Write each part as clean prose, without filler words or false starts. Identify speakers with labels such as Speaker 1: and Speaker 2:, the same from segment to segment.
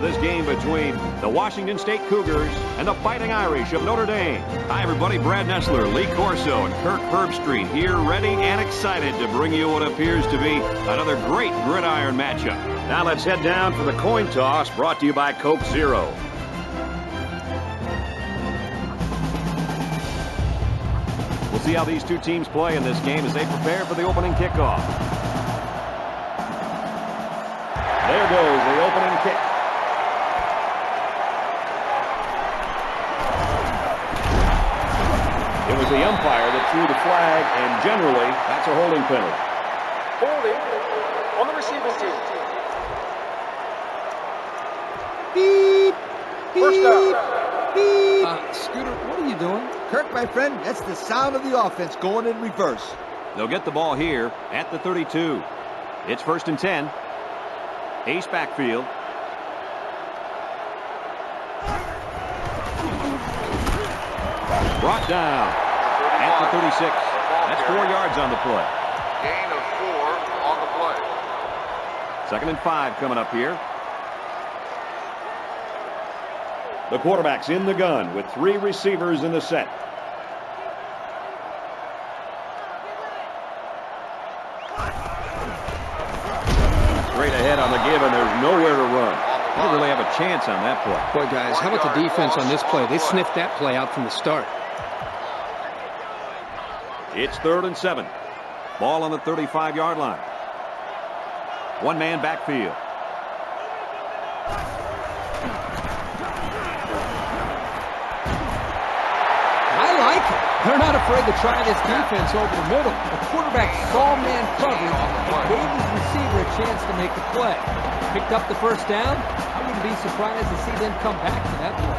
Speaker 1: This game between the Washington State Cougars and the Fighting Irish of Notre Dame. Hi, everybody. Brad Nessler, Lee Corso, and Kirk Herbstreit here, ready and excited to bring you what appears to be another great gridiron matchup. Now let's head down for the coin toss, brought to you by Coke Zero. We'll see how these two teams play in this game as they prepare for the opening kickoff. There goes the opening kick. It was the umpire that threw the flag, and generally, that's a holding penalty.
Speaker 2: Holding on the receiving team.
Speaker 3: Beep! Beep!
Speaker 2: First down.
Speaker 3: Beep!
Speaker 4: Scooter, what are you doing?
Speaker 3: Kirk, my friend, that's the sound of the offense going in reverse.
Speaker 1: They'll get the ball here at the 32. It's 1st and 10. Ace backfield. Brought down at the 36. That's 4 yards on the play.
Speaker 2: Gain of 4 on the play.
Speaker 1: 2nd and 5 coming up here. The quarterback's in the gun with 3 receivers in the set. Straight ahead on the give, and there's nowhere to run. They didn't really have a chance on that play.
Speaker 4: Boy, guys, how about the defense on this play? They sniffed that play out from the start.
Speaker 1: It's 3rd and 7. Ball on the 35-yard line. 1-man backfield.
Speaker 4: I like it. They're not afraid to try this defense over the middle. The quarterback saw man coverage and gave his receiver a chance to make the play. Picked up the first down. I wouldn't be surprised to see them come back to that play.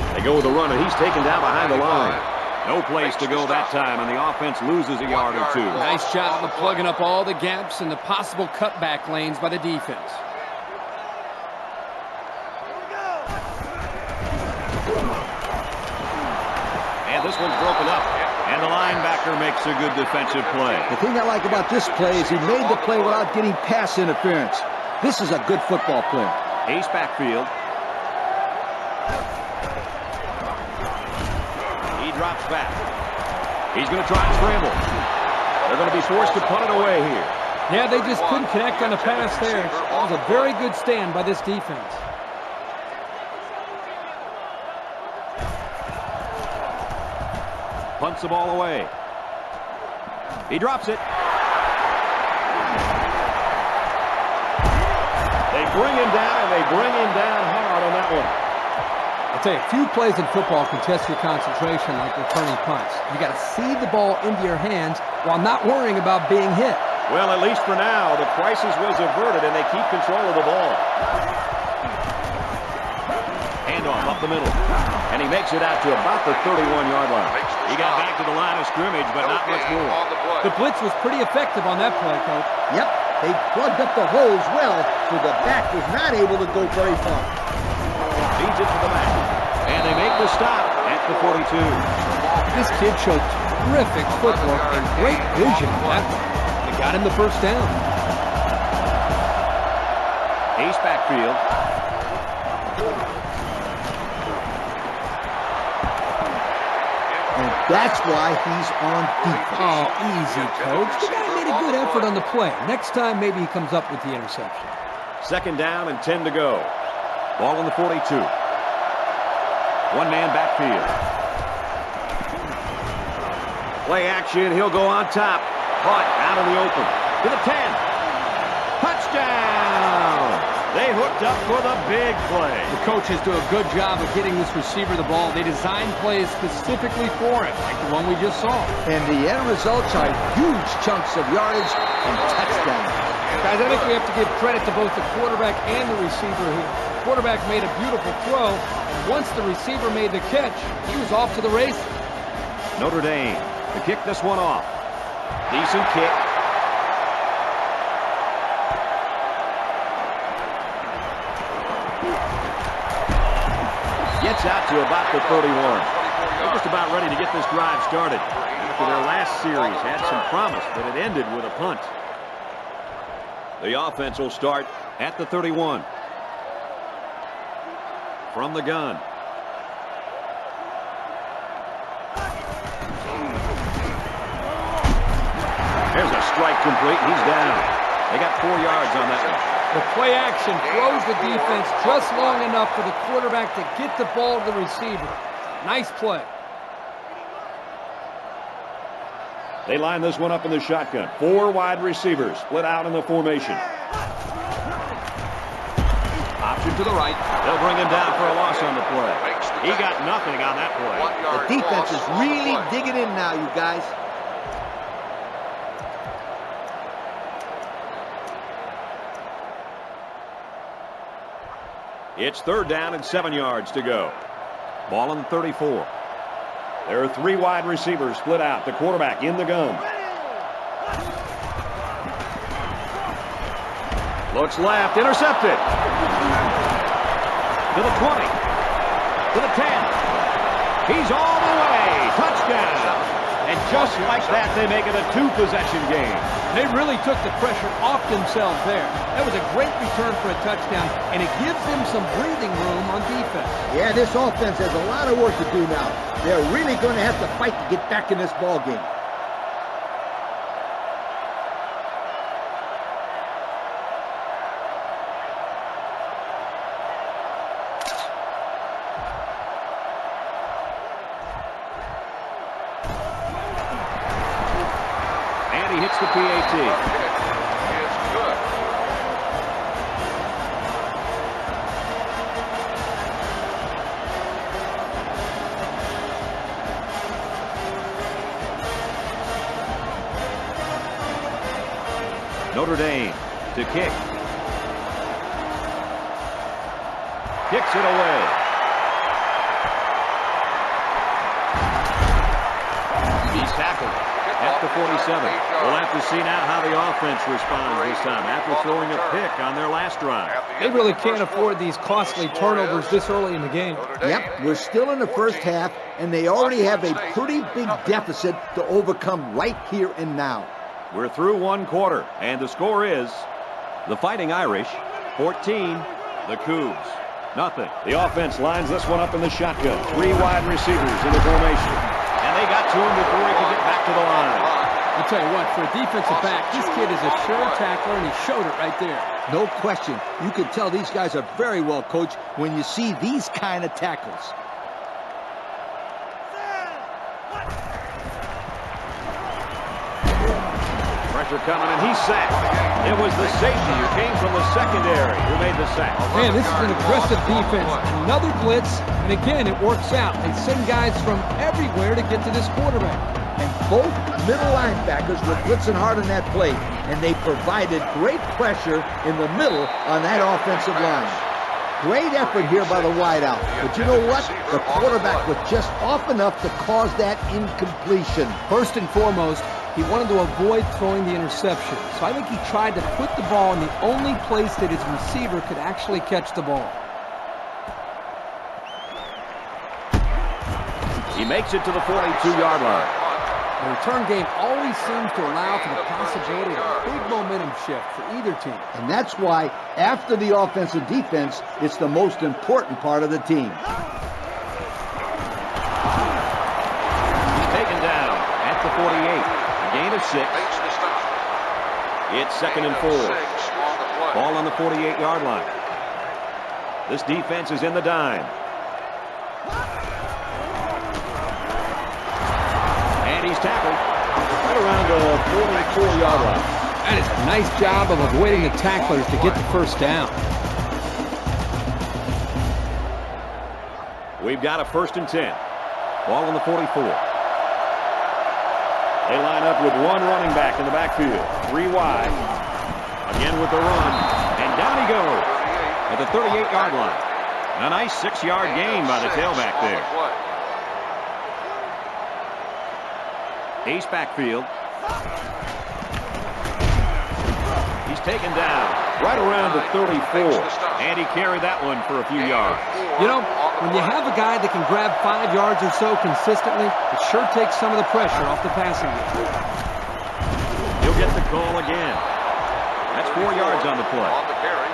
Speaker 1: They go with the run, and he's taken down behind the line. No place to go that time, and the offense loses a yard or 2.
Speaker 4: Nice job of plugging up all the gaps and the possible cutback lanes by the defense.
Speaker 1: And this one's broken up, and the linebacker makes a good defensive play.
Speaker 3: The thing I like about this play is he made the play without getting pass interference. This is a good football player.
Speaker 1: Ace backfield. He drops back. He's going to try and scramble. They're going to be forced to punt it away here.
Speaker 4: Yeah, they just couldn't connect on the pass there. That was a very good stand by this defense.
Speaker 1: Punts the ball away. He drops it. They bring him down, and they bring him down hard on that one.
Speaker 4: I'll tell you, few plays in football can test your concentration like returning punts. You got to see the ball into your hands while not worrying about being hit.
Speaker 1: Well, at least for now, the crisis was averted, and they keep control of the ball. Handoff up the middle, and he makes it out to about the 31-yard line. He got back to the line of scrimmage, but not much more.
Speaker 4: The blitz was pretty effective on that play, Coach.
Speaker 3: Yep, they plugged up the holes well, so the back was not able to go very far.
Speaker 1: Feeds it to the back, and they make the stop at the 42.
Speaker 4: This kid showed terrific footwork and great vision on that one. They got him the first down.
Speaker 1: Ace backfield.
Speaker 3: And that's why he's on defense.
Speaker 4: Oh, easy, Coach. The guy made a good effort on the play. Next time, maybe he comes up with the interception.
Speaker 1: 2nd down and 10 to go. Ball on the 42. 1-man backfield. Play action. He'll go on top. Caught out in the open. To the 10. Touchdown! They hooked up for the big play.
Speaker 4: The coaches do a good job of getting this receiver the ball. They designed plays specifically for him, like the one we just saw.
Speaker 3: And the end results are huge chunks of yardage and touchdowns.
Speaker 4: Guys, I think we have to give credit to both the quarterback and the receiver here. The quarterback made a beautiful throw, and once the receiver made the catch, he was off to the races.
Speaker 1: Notre Dame to kick this one off. Decent kick. Gets out to about the 31. They're just about ready to get this drive started. After their last series had some promise, but it ended with a punt. The offense will start at the 31. From the gun. There's a strike complete. He's down. They got 4 yards on that one.
Speaker 4: The play action throws the defense just long enough for the quarterback to get the ball to the receiver. Nice play.
Speaker 1: They line this one up in the shotgun. 4 wide receivers split out in the formation. Option to the right. They'll bring him down for a loss on the play. He got nothing on that play.
Speaker 3: The defense is really digging in now, you guys.
Speaker 1: It's 3rd down and 7 yards to go. Ball on 34. There are 3 wide receivers split out. The quarterback in the gun. Looks left. Intercepted. To the 20. To the 10. He's all the way. Touchdown. And just like that, they make it a 2-possession game.
Speaker 4: They really took the pressure off themselves there. That was a great return for a touchdown, and it gives them some breathing room on defense.
Speaker 3: Yeah, this offense has a lot of work to do now. They're really going to have to fight to get back in this ball game.
Speaker 1: And he hits the PAT.
Speaker 2: Is good.
Speaker 1: Notre Dame to kick. Kicks it away. He's tackled at the 47. We'll have to see now how the offense responds this time after throwing a pick on their last drive.
Speaker 4: They really can't afford these costly turnovers this early in the game.
Speaker 3: Yep, we're still in the first half, and they already have a pretty big deficit to overcome right here and now.
Speaker 1: We're through 1 quarter, and the score is the Fighting Irish 14, the Cougs nothing. The offense lines this one up in the shotgun. 3 wide receivers in the formation, and they got to him before he could get back to the line.
Speaker 4: I'll tell you what, for a defensive back, this kid is a sure tackler, and he showed it right there.
Speaker 3: No question. You can tell these guys are very well coached when you see these kind of tackles.
Speaker 1: Pressure coming, and he's sacked. It was the safety who came from the secondary who made the sack.
Speaker 4: Man, this is an aggressive defense. Another blitz, and again, it works out. They send guys from everywhere to get to this quarterback.
Speaker 3: And both middle linebackers were blitzing hard on that play, and they provided great pressure in the middle on that offensive line. Great effort here by the wideout. But you know what? The quarterback was just off enough to cause that incompletion.
Speaker 4: First and foremost, he wanted to avoid throwing the interception. So I think he tried to put the ball in the only place that his receiver could actually catch the ball.
Speaker 1: He makes it to the 42-yard line.
Speaker 4: The return game always seems to allow for the possibility of a big momentum shift for either team.
Speaker 3: And that's why, after the offense and defense, it's the most important part of the team.
Speaker 1: He's taken down at the 48. A gain of 6. It's 2nd and 4. Ball on the 48-yard line. This defense is in the dime. And he's tackled right around the 44-yard line.
Speaker 4: That is a nice job of avoiding the tacklers to get the first down.
Speaker 1: We've got a 1st and 10. Ball on the 44. They line up with 1 running back in the backfield. 3 wide. Again with the run. And down he goes at the 38-yard line. And a nice 6-yard gain by the tailback there. Ace backfield. He's taken down right around the 34. And he carried that one for a few yards.
Speaker 4: You know, when you have a guy that can grab 5 yards or so consistently, it sure takes some of the pressure off the passing game.
Speaker 1: He'll get the call again. That's 4 yards on the play.
Speaker 2: On the carry.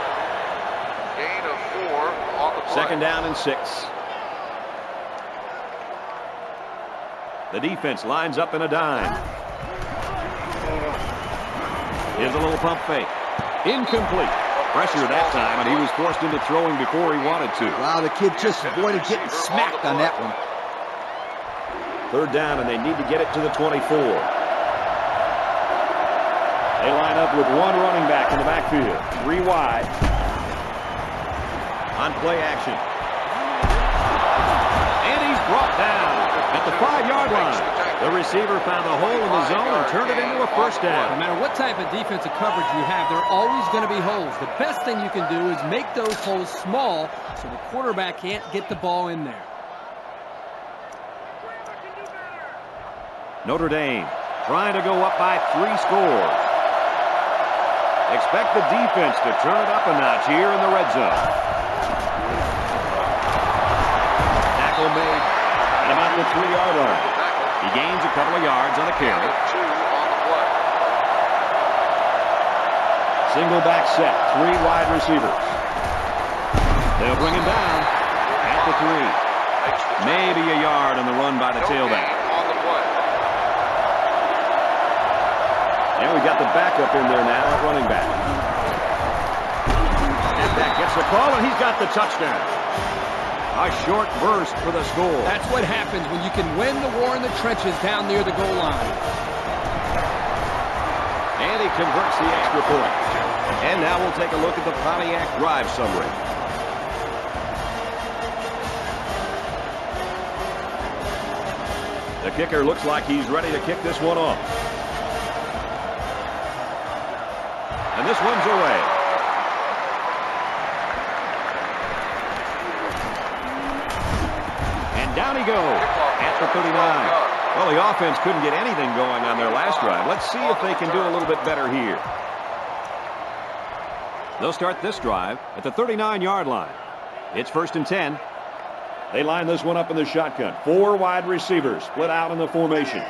Speaker 2: Gain of 4 on the play.
Speaker 1: 2nd down and 6. The defense lines up in a dime. Here's a little pump fake. Incomplete. Pressure that time, and he was forced into throwing before he wanted to.
Speaker 3: Wow, the kid just avoided getting smacked on that one.
Speaker 1: 3rd down, and they need to get it to the 24. They line up with 1 running back in the backfield. 3 wide. On play action. And he's brought down at the 5-yard line. The receiver found a hole in the zone and turned it into a 1st down.
Speaker 4: No matter what type of defensive coverage you have, there are always going to be holes. The best thing you can do is make those holes small so the quarterback can't get the ball in there.
Speaker 1: Notre Dame trying to go up by 3 scores. Expect the defense to turn it up a notch here in the red zone. Tackle made at about the 3-yard line. He gains a couple of yards on a carry.
Speaker 2: 2 on the play.
Speaker 1: Single back set, 3 wide receivers. They'll bring him down at the 3. Maybe a yard on the run by the tailback.
Speaker 2: On the play.
Speaker 1: And we got the backup in there now at running back. And that gets the call, and he's got the touchdown. A short burst for the score.
Speaker 4: That's what happens when you can win the war in the trenches down near the goal line.
Speaker 1: And he converts the extra point. And now we'll take a look at the Pontiac drive summary. The kicker looks like he's ready to kick this one off. And this one's away. And down he goes at the 39. Well, the offense couldn't get anything going on their last drive. Let's see if they can do a little bit better here. They'll start this drive at the 39-yard line. It's 1st and 10. They line this one up in the shotgun. 4 wide receivers split out in the formation.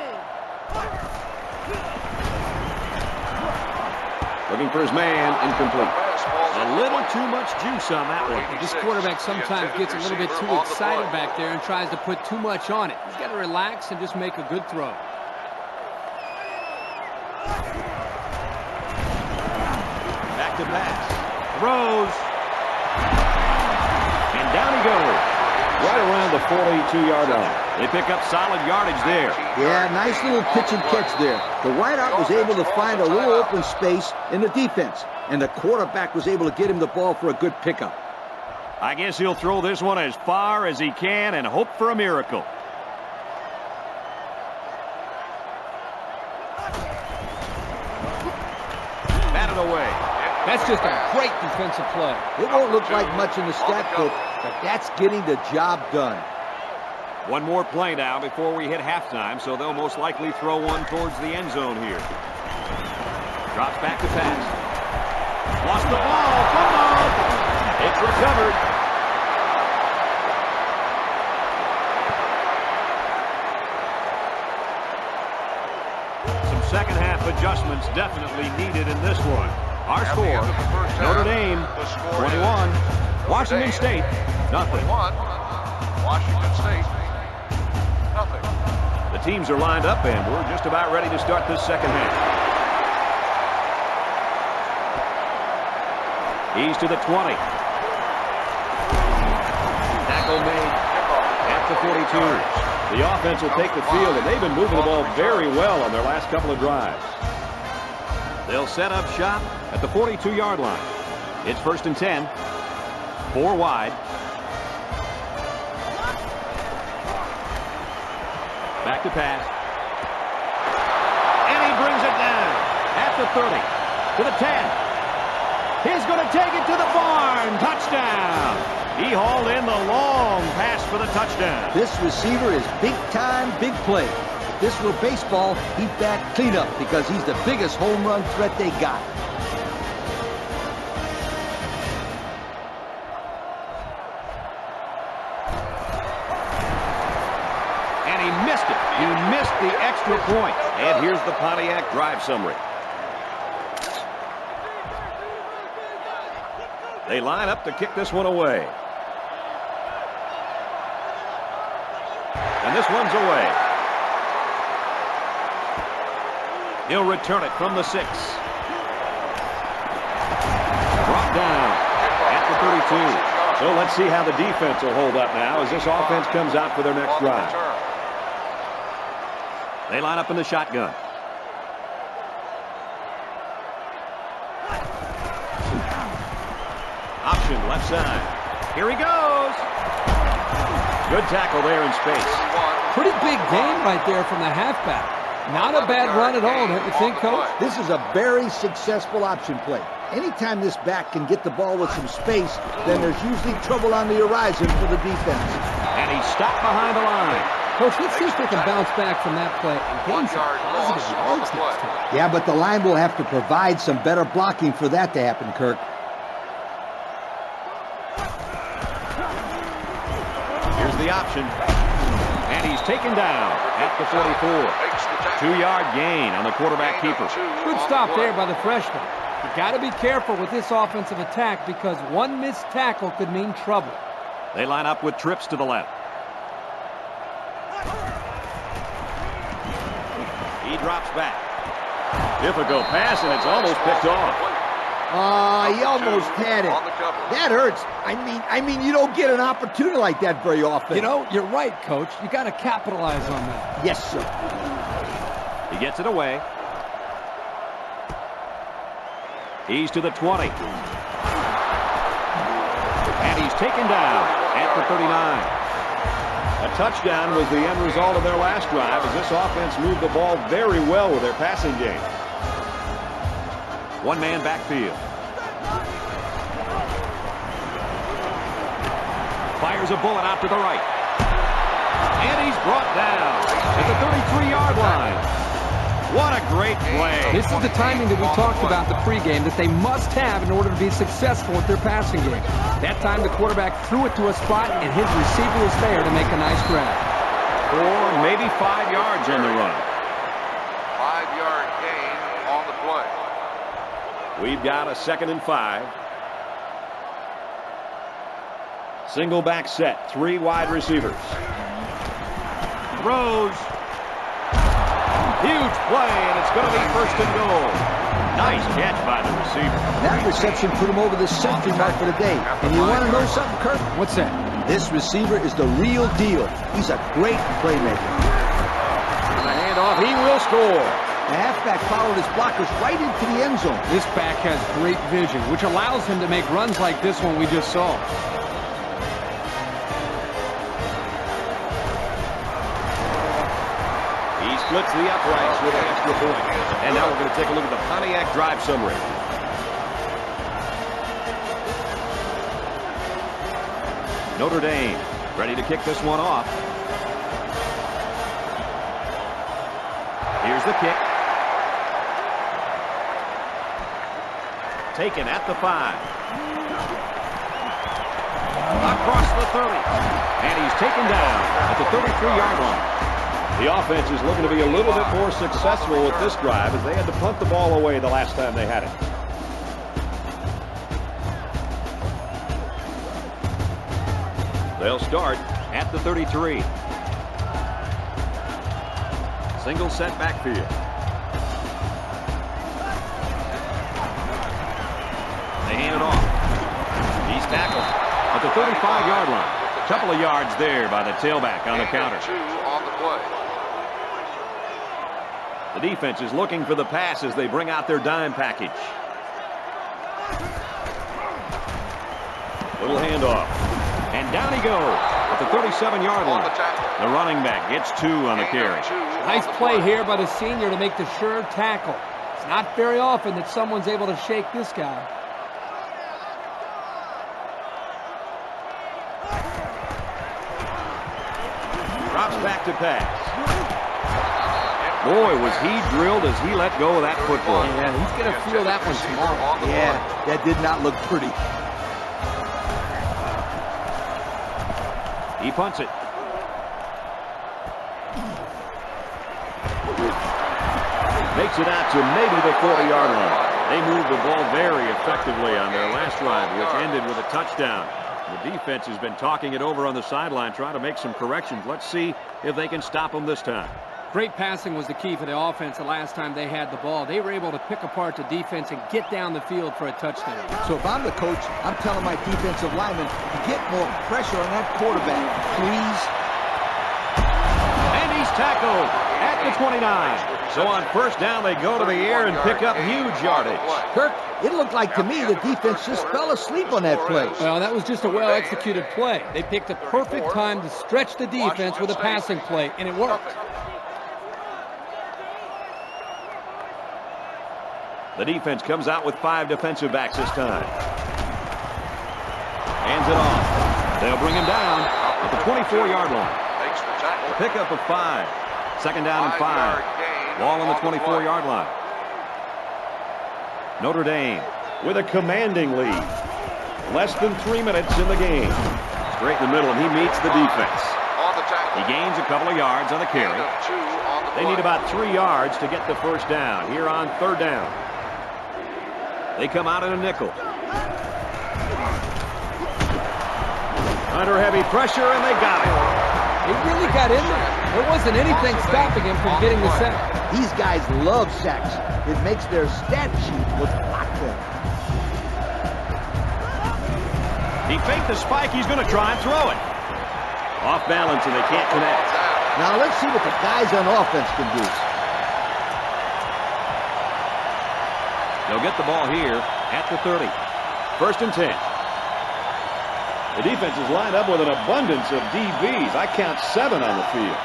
Speaker 1: Looking for his man, incomplete. A little too much juice on that one.
Speaker 4: This quarterback sometimes gets a little bit too excited back there and tries to put too much on it. He's got to relax and just make a good throw.
Speaker 1: Back to pass. Throws. And down he goes. Right around the 42-yard line. They pick up solid yardage there.
Speaker 3: Yeah, nice little pitch and catch there. The wideout was able to find a little open space in the defense, and the quarterback was able to get him the ball for a good pickup.
Speaker 1: I guess he'll throw this one as far as he can and hope for a miracle. Batted away.
Speaker 4: That's just a great defensive play.
Speaker 3: It won't look like much in the stat book, but that's getting the job done.
Speaker 1: One more play now before we hit halftime, so they'll most likely throw one towards the end zone here. Drops back to pass. Lost the ball. Football. It's recovered. Some second half adjustments definitely needed in this one. Our score, Notre Dame 21, Washington State nothing.
Speaker 2: 21, Washington State nothing.
Speaker 1: The teams are lined up, and we're just about ready to start this second half. He's to the 20. Tackle made at the 42. The offense will take the field, and they've been moving the ball very well on their last couple of drives. They'll set up shop at the 42-yard line. It's 1st and 10. 4 wide. Back to pass. And he brings it down at the 30. To the 10. He's going to take it to the barn. Touchdown. He hauled in the long pass for the touchdown.
Speaker 3: This receiver is big time, big play. If this were baseball, he'd bat cleanup because he's the biggest home run threat they got.
Speaker 1: And he missed it. He missed the extra point. And here's the Pontiac drive summary. They line up to kick this one away. And this one's away. He'll return it from the 6. Brought down at the 32. So let's see how the defense will hold up now as this offense comes out for their next drive. They line up in the shotgun. Option left side. Here he goes. Good tackle there in space.
Speaker 4: Pretty big gain right there from the halfback. Not a bad run at all, don't you think, Coach?
Speaker 3: This is a very successful option play. Anytime this back can get the ball with some space, then there's usually trouble on the horizon for the defense.
Speaker 1: And he's stopped behind the line.
Speaker 4: Coach, let's see if they can bounce back from that play and gain some positive yards next time.
Speaker 3: Yeah, but the line will have to provide some better blocking for that to happen, Kirk.
Speaker 1: Here's the option. And he's taken down at the 44. 2-yard gain on the quarterback keeper.
Speaker 4: Good stop there by the freshman. You got to be careful with this offensive attack because one missed tackle could mean trouble.
Speaker 1: They line up with trips to the left. He drops back. Difficult pass, and it's almost picked off.
Speaker 3: He almost had it. That hurts. I mean, you don't get an opportunity like that very often.
Speaker 4: You know, you're right, Coach. You got to capitalize on that.
Speaker 3: Yes, sir.
Speaker 1: He gets it away. He's to the 20. And he's taken down at the 39. A touchdown was the end result of their last drive as this offense moved the ball very well with their passing game. One man backfield. Fires a bullet out to the right. And he's brought down at the 33-yard line. What a great play.
Speaker 4: This is the timing that we talked about in the pregame that they must have in order to be successful with their passing game. That time the quarterback threw it to a spot and his receiver was there to make a nice grab.
Speaker 1: 4, maybe 5 yards on the run.
Speaker 2: 5-yard gain on the play.
Speaker 1: We've got a 2nd and 5. Single back set, 3 wide receivers. Throws. Huge play, and it's going to be 1st and goal. Nice catch by the receiver.
Speaker 3: That reception put him over the century mark for the day. And you want to know something, Kirk?
Speaker 4: What's that?
Speaker 3: This receiver is the real deal. He's a great playmaker.
Speaker 1: On the handoff, he will score.
Speaker 3: The halfback followed his blockers right into the end zone.
Speaker 4: This back has great vision, which allows him to make runs like this one we just saw.
Speaker 1: Splits the uprights with an extra point. And now we're going to take a look at the Pontiac drive summary. Notre Dame ready to kick this one off. Here's the kick. Taken at the 5. Across the 30. And he's taken down at the 33-yard line. The offense is looking to be a little bit more successful with this drive as they had to punt the ball away the last time they had it. They'll start at the 33. Single set backfield. They hand it off. He's tackled at the 35-yard line. Couple of yards there by the tailback on the counter.
Speaker 2: 2 on the play.
Speaker 1: The defense is looking for the pass as they bring out their dime package. Little handoff. And down he goes at the 37-yard line. The running back gets 2 on the carry.
Speaker 4: Nice play here by the senior to make the sure tackle. It's not very often that someone's able to shake this guy.
Speaker 1: Drops back to pass. Boy, was he drilled as he let go of that football.
Speaker 4: Yeah, he's going to feel that one tomorrow.
Speaker 3: Yeah, that did not look pretty.
Speaker 1: He punts it. Makes it out to maybe the 40-yard line. They moved the ball very effectively on their last drive, which ended with a touchdown. The defense has been talking it over on the sideline, trying to make some corrections. Let's see if they can stop them this time.
Speaker 4: Great passing was the key for the offense the last time they had the ball. They were able to pick apart the defense and get down the field for a touchdown.
Speaker 3: So if I'm the coach, I'm telling my defensive linemen to get more pressure on that quarterback, please.
Speaker 1: And he's tackled at the 29. So on first down, they go to the air and pick up huge yardage.
Speaker 3: Kirk, it looked like to me the defense just fell asleep on that play.
Speaker 4: Well, that was just a well-executed play. They picked a perfect time to stretch the defense with a passing play, and it worked.
Speaker 1: The defense comes out with 5 defensive backs this time. Hands it off. They'll bring him down at the 24-yard line. Pickup of 5. Second down and 5. Ball on the 24-yard line. Notre Dame with a commanding lead. Less than 3 minutes in the game. Straight in the middle, and he meets the defense. He gains a couple of yards on the carry. They need about 3 yards to get the first down here on third down. They come out in a nickel. Under heavy pressure, and they got him.
Speaker 4: He really got in there. There wasn't anything stopping him from getting the sack.
Speaker 3: These guys love sacks. It makes their stat sheet look hot there.
Speaker 1: He faked the spike. He's going to try and throw it. Off balance, and they can't connect.
Speaker 3: Now let's see what the guys on offense can do.
Speaker 1: They'll get the ball here at the 30. First and 10. The defense is lined up with an abundance of DBs. I count 7 on the field.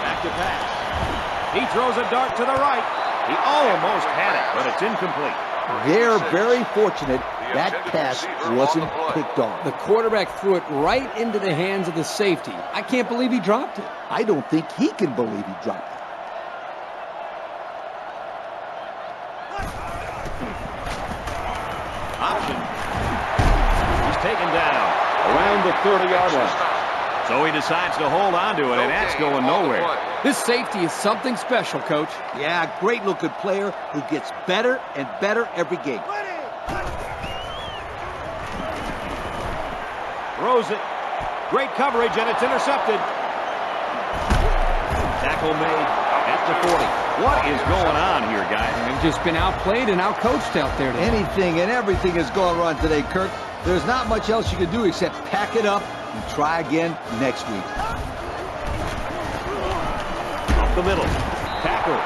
Speaker 1: Back to pass. He throws a dart to the right. He almost had it, but it's incomplete.
Speaker 3: They're very fortunate that pass wasn't picked off.
Speaker 4: The quarterback threw it right into the hands of the safety. I can't believe he dropped it.
Speaker 3: I don't think he can believe he dropped it.
Speaker 1: Option. He's taken down around the 30-yard line. So he decides to hold on to it, and that's going nowhere.
Speaker 4: This safety is something special, Coach.
Speaker 3: Yeah, great-looking player who gets better and better every game.
Speaker 1: Throws it. Great coverage, and it's intercepted. Tackle made at the 40. What is going on here, guys?
Speaker 4: They've just been outplayed and outcoached out there today.
Speaker 3: Anything and everything has gone wrong today, Kirk. There's not much else you can do except pack it up and try again next week.
Speaker 1: Up the middle. Tackle.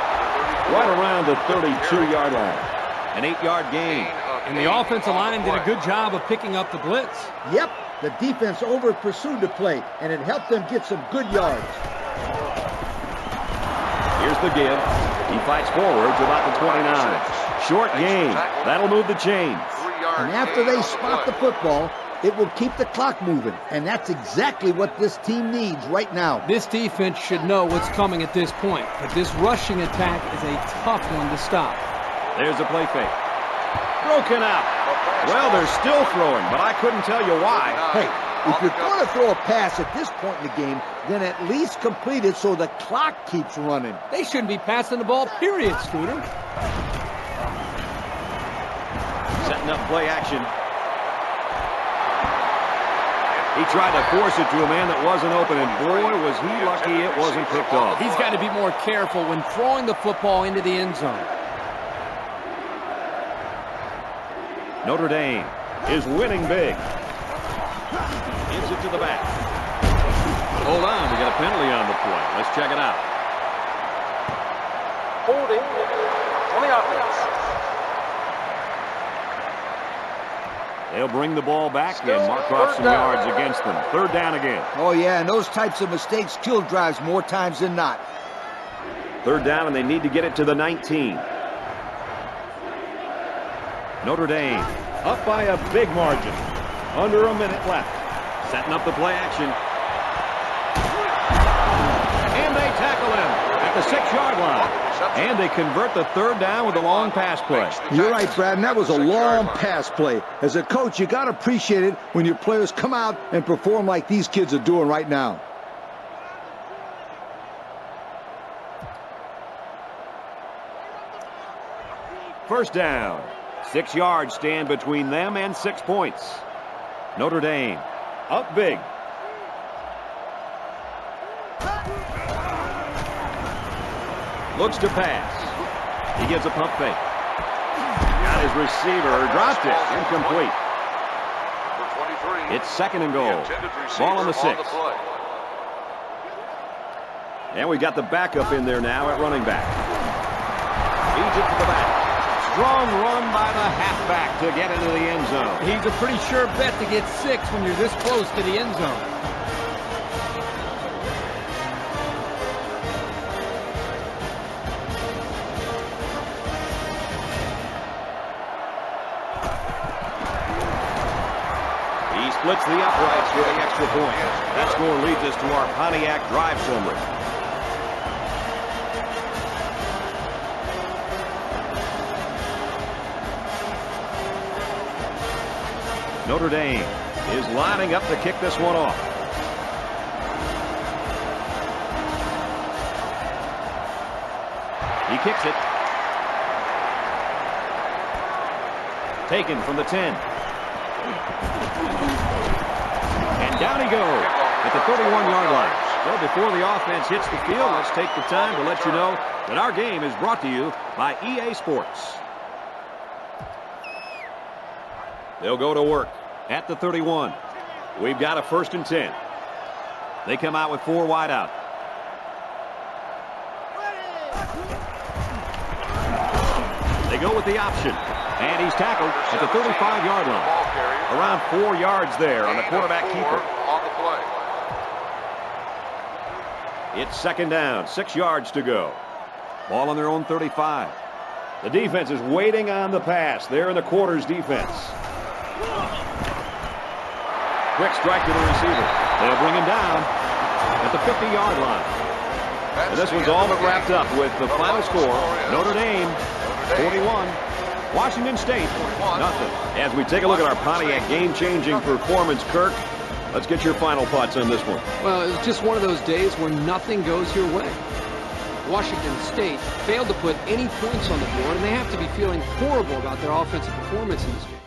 Speaker 1: Right around the 32-yard line. An 8-yard gain.
Speaker 4: And the offensive line did a good job of picking up the blitz.
Speaker 3: Yep, the defense over-pursued the play, and it helped them get some good yards.
Speaker 1: Here's the give. He fights forward to about the 29. Short gain. That'll move the chains.
Speaker 3: And after they spot the football, it will keep the clock moving. And that's exactly what this team needs right now.
Speaker 4: This defense should know what's coming at this point. But this rushing attack is a tough one to stop.
Speaker 1: There's a play fake. Broken out. Well, they're still throwing, but I couldn't tell you why.
Speaker 3: Hey, if you're going to throw a pass at this point in the game, then at least complete it so the clock keeps running.
Speaker 4: They shouldn't be passing the ball, period, Scooter.
Speaker 1: Setting up play action. He tried to force it to a man that wasn't open, and boy, was he lucky it wasn't picked off.
Speaker 4: He's got to be more careful when throwing the football into the end zone.
Speaker 1: Notre Dame is winning big. Gives it to the back. Hold on, we got a penalty on the play. Let's check it out.
Speaker 5: Holding on the offense.
Speaker 1: They'll bring the ball back and mark off some yards against them. Third down again.
Speaker 3: Oh, yeah, and those types of mistakes kill drives more times than not.
Speaker 1: Third down, and they need to get it to the 19. Notre Dame up by a big margin. Under a minute left. Setting up the play action. And they tackle him at the 6-yard line. And they convert the third down with a long pass play.
Speaker 3: You're right, Brad, and that was a long pass play. As a coach, you got to appreciate it when your players come out and perform like these kids are doing right now.
Speaker 1: First down. 6 yards stand between them and 6 points. Notre Dame up big. Looks to pass. He gives a pump fake. Got his receiver, dropped it, incomplete. It's 2nd and goal. Ball on the 6. And we got the backup in there now at running back. Feeds it to the back. Strong run by the halfback to get into the end zone.
Speaker 4: He's a pretty sure bet to get 6 when you're this close to the end zone.
Speaker 1: He splits the uprights with the extra point. That score leads us to our Pontiac drive summary. Notre Dame is lining up to kick this one off. He kicks it. Taken from the 10. And down he goes at the 31-yard line. So before the offense hits the field, let's take the time to let you know that our game is brought to you by EA Sports. They'll go to work at the 31. We've got a 1st and 10. They come out with 4 wide out. They go with the option. And he's tackled at the 35-yard line. Around 4 yards there on the quarterback keeper.
Speaker 2: On the play.
Speaker 1: It's 2nd down, 6 yards to go. Ball on their own 35. The defense is waiting on the pass. They're in the quarters defense. Quick strike to the receiver. They'll bring him down at the 50-yard line. And this one's all but wrapped up with the final score. Notre Dame 41. Washington State nothing. As we take a look at our Pontiac game-changing performance, Kirk, let's get your final thoughts on this one.
Speaker 6: Well, it was just one of those days where nothing goes your way. Washington State failed to put any points on the board, and they have to be feeling horrible about their offensive performance in this game.